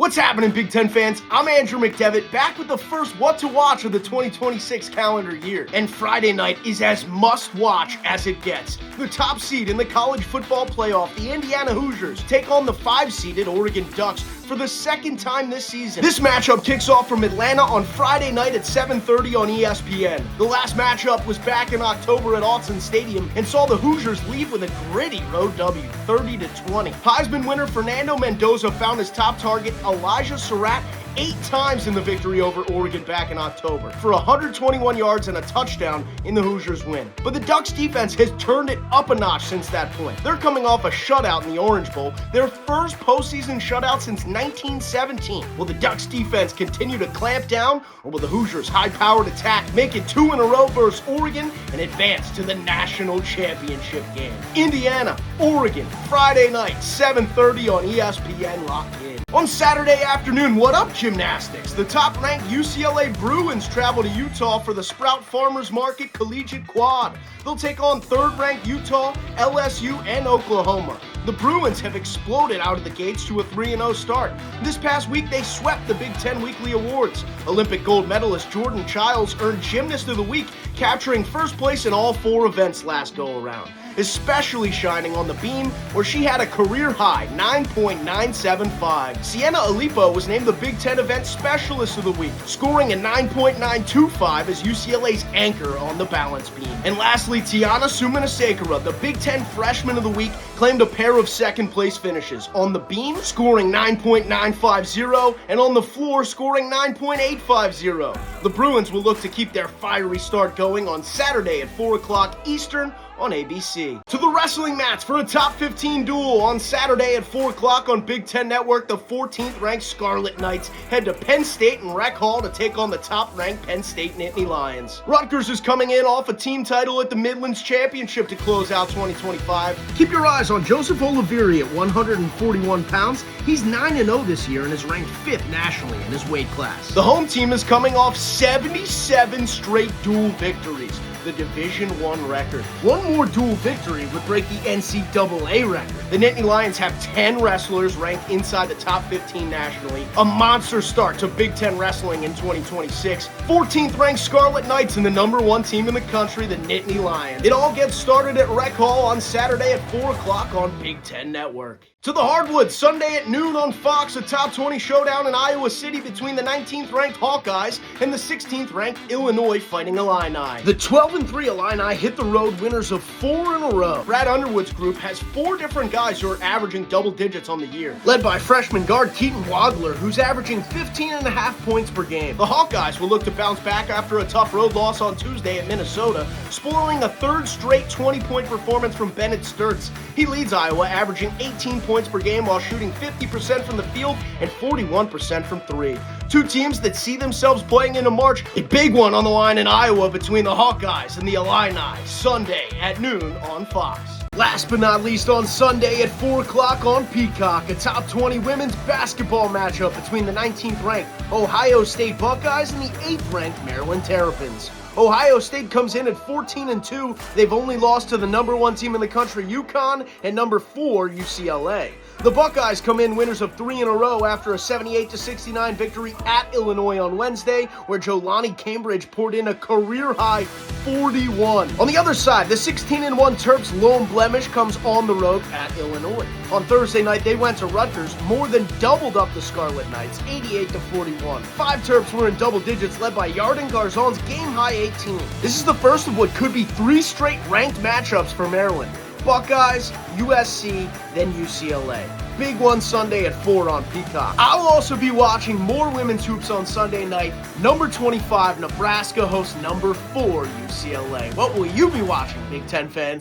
What's happening, Big Ten fans? I'm Andrew McDevitt, back with the first What to Watch of the 2026 calendar year. And Friday night is as must-watch as it gets. The top seed in the college football playoff, the Indiana Hoosiers, take on the 5-seeded Oregon Ducks for the second time this season. This matchup kicks off from Atlanta on Friday night at 7:30 on ESPN. The last matchup was back in October at Autzen Stadium and saw the Hoosiers leave with a gritty road W, 30-20. Heisman winner Fernando Mendoza found his top target, Elijah Surratt, 8 times in the victory over Oregon back in October for 121 yards and a touchdown in the Hoosiers win. But the Ducks defense has turned it up a notch since that point. They're coming off a shutout in the Orange Bowl, their first postseason shutout since 1917. Will the Ducks defense continue to clamp down, or will the Hoosiers' high-powered attack make it 2 in a row versus Oregon and advance to the national championship game? Indiana, Oregon, Friday night, 7:30 on ESPN. Lock in. On Saturday afternoon, what up, gymnastics? The top-ranked UCLA Bruins travel to Utah for the Sprout Farmers Market Collegiate Quad. They'll take on third-ranked Utah, LSU, and Oklahoma. The Bruins have exploded out of the gates to a 3-0 start. This past week, they swept the Big Ten Weekly Awards. Olympic gold medalist Jordan Childs earned Gymnast of the Week, capturing first place in all 4 events last go-around, especially shining on the beam, where she had a career-high 9.975. Sienna Alipo was named the Big Ten Event Specialist of the Week, scoring a 9.925 as UCLA's anchor on the balance beam. And lastly, Tiana Sumanasekara, the Big Ten Freshman of the Week, claimed a pair of second-place finishes. On the beam, scoring 9.950, and on the floor, scoring 9.850. The Bruins will look to keep their fiery start going on Saturday at 4 o'clock Eastern on ABC. To the wrestling match for a top 15 duel on Saturday at 4 o'clock on Big Ten Network, the 14th ranked Scarlet Knights head to Penn State and Rec Hall to take on the top ranked Penn State Nittany Lions. Rutgers is coming in off a team title at the Midlands Championship to close out 2025. Keep your eyes on Joseph Oliveri at 141 pounds. He's 9-0 this year and is ranked 5th nationally in his weight class. The home team is coming off 77 straight dual victories, the Division I record. One more dual victory would break the NCAA record. The Nittany Lions have 10 wrestlers ranked inside the top 15 nationally, a monster start to Big Ten wrestling in 2026. 14th ranked Scarlet Knights and the number 1 team in the country, the Nittany Lions. It all gets started at Rec Hall on Saturday at 4 o'clock on Big Ten Network. To the hardwood, Sunday at noon on Fox, a top 20 showdown in Iowa City between the 19th ranked Hawkeyes and the 16th ranked Illinois Fighting Illini. The 12-3 Illini hit the road winners of 4 in a row. Brad Underwood's group has 4 different guys who are averaging double digits on the year, led by freshman guard Keaton Wadler, who's averaging 15.5 points per game. The Hawkeyes will look to bounce back after a tough road loss on Tuesday at Minnesota, spoiling a 3rd straight 20-point performance from Bennett Sturtz. He leads Iowa, averaging 18 points per game while shooting 50% from the field and 41% from 3. 2 teams that see themselves playing into March. A big one on the line in Iowa between the Hawkeyes and the Illini, Sunday at noon on Fox. Last but not least, on Sunday at 4 o'clock on Peacock, a top 20 women's basketball matchup between the 19th ranked Ohio State Buckeyes and the 8th ranked Maryland Terrapins. Ohio State comes in at 14-2. They've only lost to the number 1 team in the country, UConn, and number 4, UCLA. The Buckeyes come in winners of 3 in a row after a 78-69 victory at Illinois on Wednesday, where Jelani Cambridge poured in a career-high 41. On the other side, the 16-1 Terps' lone blemish comes on the road at Illinois. On Thursday night, they went to Rutgers, more than doubled up the Scarlet Knights, 88-41. 5 Terps were in double digits, led by Yarden Garzon's game-high 18. This is the first of what could be 3 straight ranked matchups for Maryland. Buckeyes, USC, then UCLA. Big one Sunday at 4 on Peacock. I'll also be watching more women's hoops on Sunday night. Number 25, Nebraska hosts number 4, UCLA. What will you be watching, Big Ten fans?